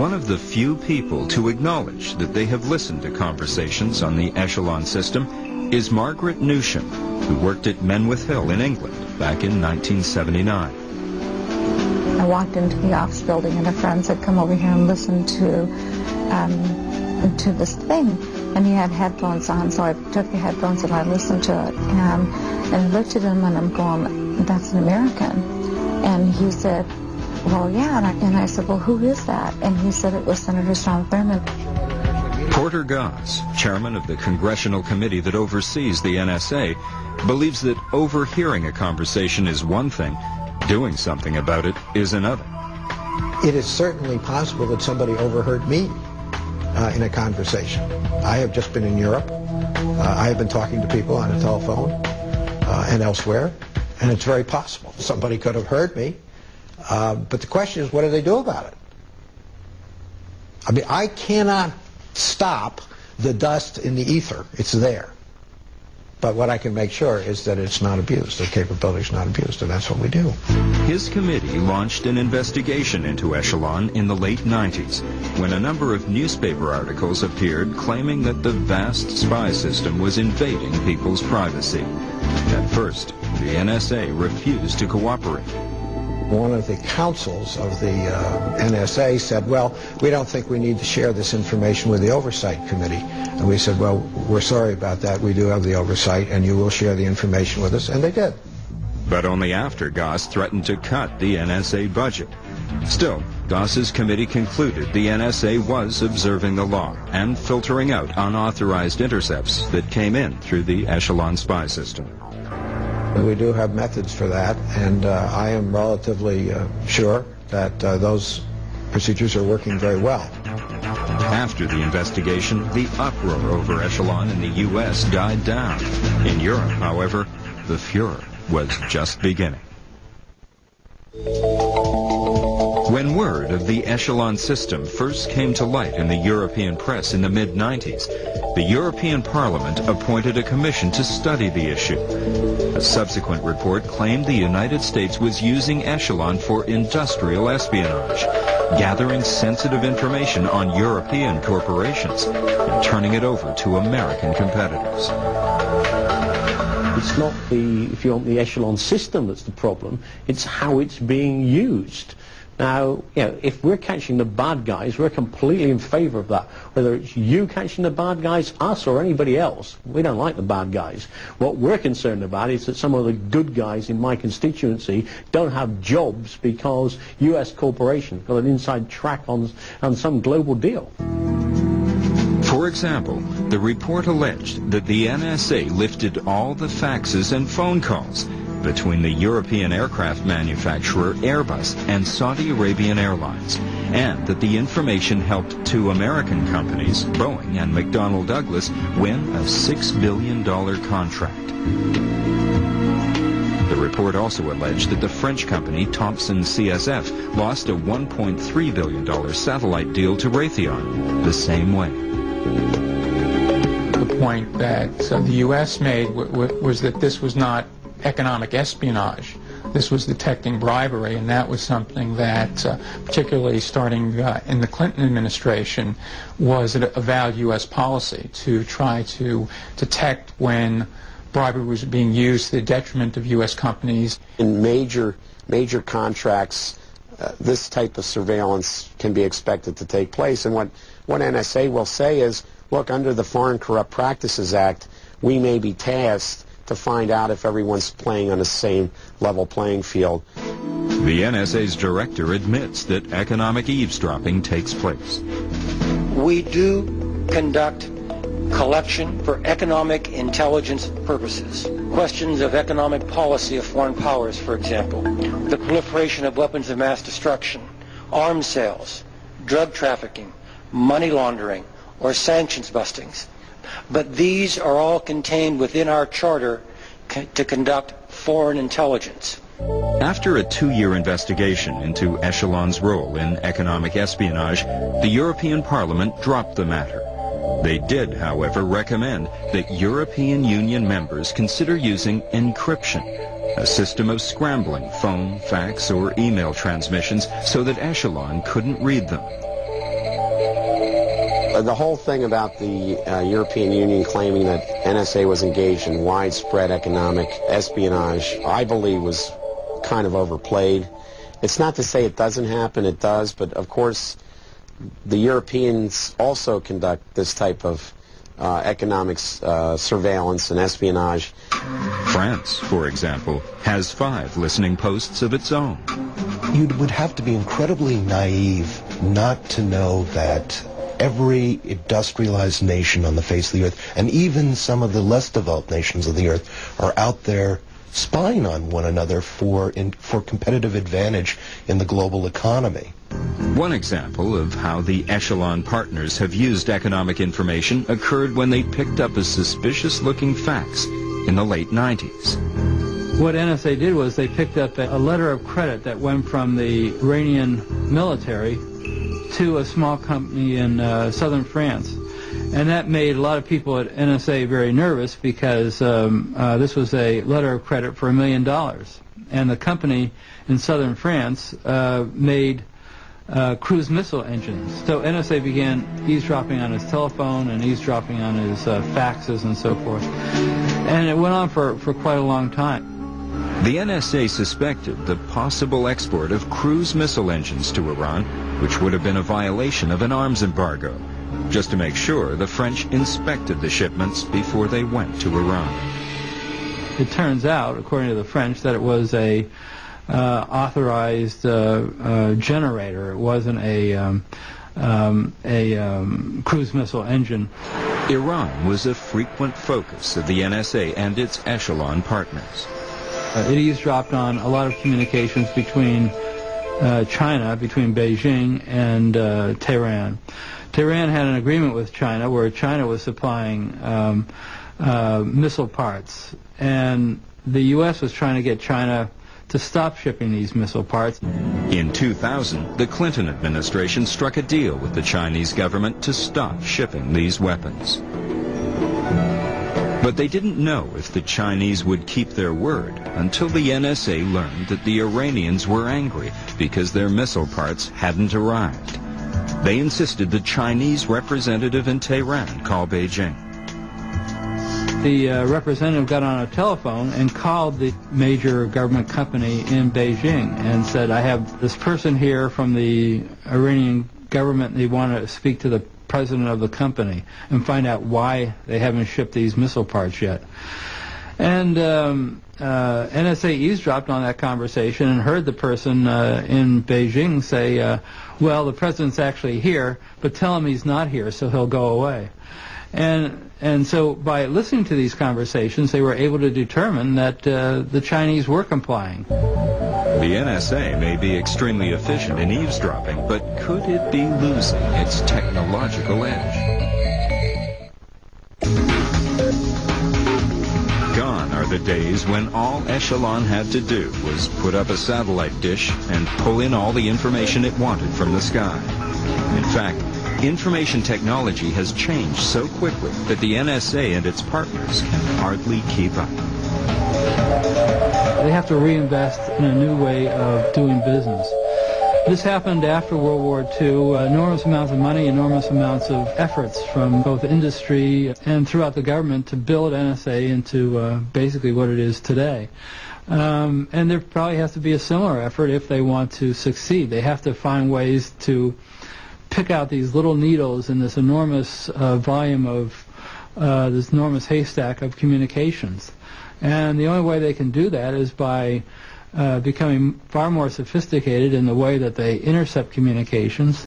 One of the few people to acknowledge that they have listened to conversations on the Echelon system is Margaret Newsham, who worked at Menwith Hill in England back in 1979. I walked into the office building and a friend said, come over here and listen to this thing. And he had headphones on, so I took the headphones and I listened to it. And I looked at him and I'm going, that's an American. And he said, well, yeah. And I said, well, who is that? And he said it was Senator Strom Thurmond. Porter Goss, chairman of the congressional committee that oversees the NSA, believes that overhearing a conversation is one thing, doing something about it is another. It is certainly possible that somebody overheard me in a conversation. I have just been in Europe. I have been talking to people on a telephone and elsewhere, and it's very possible. Somebody could have heard me, but the question is, what do they do about it? I mean, I cannot stop the dust in the ether. It's there. But what I can make sure is that it's not abused, the capability is not abused, and that's what we do. His committee launched an investigation into Echelon in the late 90s, when a number of newspaper articles appeared claiming that the vast spy system was invading people's privacy. At first, the NSA refused to cooperate. One of the counsels of the NSA said, well, we don't think we need to share this information with the Oversight Committee. And we said, well, we're sorry about that. We do have the oversight, and you will share the information with us. And they did. But only after Goss threatened to cut the NSA budget. Still, Goss's committee concluded the NSA was observing the law and filtering out unauthorized intercepts that came in through the Echelon spy system. We do have methods for that, and I am relatively sure that those procedures are working very well. After the investigation, the uproar over Echelon in the U.S. died down. In Europe, however, the furor was just beginning. When word of the Echelon system first came to light in the European press in the mid-90s, the European Parliament appointed a commission to study the issue. A subsequent report claimed the United States was using Echelon for industrial espionage, gathering sensitive information on European corporations and turning it over to American competitors. It's not the Echelon system that's the problem, it's how it's being used. Now, if we're catching the bad guys, we're completely in favor of that. Whether it's you catching the bad guys, us, or anybody else, we don't like the bad guys. What we're concerned about is that some of the good guys in my constituency don't have jobs because U.S. corporations got an inside track on some global deal. For example, the report alleged that the NSA lifted all the faxes and phone calls between the European aircraft manufacturer Airbus and Saudi Arabian Airlines, and that the information helped two American companies, Boeing and McDonnell Douglas, win a $6 billion contract. The report also alleged that the French company Thomson CSF lost a $1.3 billion satellite deal to Raytheon the same way. The point that the U.S. made was that this was not economic espionage. This was detecting bribery, and that was something that, particularly starting in the Clinton administration, was a valid U.S. policy to try to detect when bribery was being used to the detriment of U.S. companies. In major contracts, this type of surveillance can be expected to take place. And what NSA will say is, look, under the Foreign Corrupt Practices Act, we may be tasked to find out if everyone's playing on the same level playing field. The NSA's director admits that economic eavesdropping takes place. We do conduct collection for economic intelligence purposes. Questions of economic policy of foreign powers, for example, the proliferation of weapons of mass destruction, arms sales, drug trafficking, money laundering, or sanctions bustings. But these are all contained within our charter to conduct foreign intelligence. After a 2-year investigation into Echelon's role in economic espionage, the European Parliament dropped the matter. They did, however, recommend that European Union members consider using encryption, a system of scrambling phone, fax, or email transmissions so that Echelon couldn't read them. The whole thing about the European Union claiming that NSA was engaged in widespread economic espionage, I believe, was kind of overplayed. It's not to say it doesn't happen, it does, but of course the Europeans also conduct this type of economic surveillance and espionage. France, for example, has 5 listening posts of its own. You would have to be incredibly naive not to know that every industrialized nation on the face of the earth, and even some of the less developed nations of the earth, are out there spying on one another for competitive advantage in the global economy. One example of how the Echelon partners have used economic information occurred when they picked up a suspicious-looking fax in the late 90s. What NSA did was they picked up a letter of credit that went from the Iranian military to a small company in southern France. And that made a lot of people at NSA very nervous because this was a letter of credit for $1 million. And the company in southern France made cruise missile engines. So NSA began eavesdropping on his telephone and eavesdropping on his faxes and so forth. And it went on for quite a long time. The NSA suspected the possible export of cruise missile engines to Iran, which would have been a violation of an arms embargo. Just to make sure, the French inspected the shipments before they went to Iran. It turns out, according to the French, that it was a authorized generator. It wasn't a cruise missile engine. Iran was a frequent focus of the NSA and its Echelon partners. It eavesdropped on a lot of communications between China, between Beijing and Tehran. Tehran had an agreement with China where China was supplying missile parts, and the U.S. was trying to get China to stop shipping these missile parts. In 2000, the Clinton administration struck a deal with the Chinese government to stop shipping these weapons. But they didn't know if the Chinese would keep their word until the NSA learned that the Iranians were angry because their missile parts hadn't arrived. They insisted the Chinese representative in Tehran call Beijing. The representative got on a telephone and called the major government company in Beijing and said, I have this person here from the Iranian government, and they want to speak to the president of the company and find out why they haven't shipped these missile parts yet. And NSA eavesdropped on that conversation and heard the person in Beijing say, well, the president's actually here, but tell him he's not here so he'll go away. And so by listening to these conversations, they were able to determine that the Chinese were complying. The NSA may be extremely efficient in eavesdropping, but could it be losing its technological edge? Gone are the days when all Echelon had to do was put up a satellite dish and pull in all the information it wanted from the sky. In fact, information technology has changed so quickly that the NSA and its partners can hardly keep up. They have to reinvest in a new way of doing business. This happened after World War II. Enormous amounts of money, enormous amounts of efforts from both industry and throughout the government to build NSA into basically what it is today. And there probably has to be a similar effort if they want to succeed. They have to find ways to pick out these little needles in this enormous volume of this enormous haystack of communications. And the only way they can do that is by becoming far more sophisticated in the way that they intercept communications.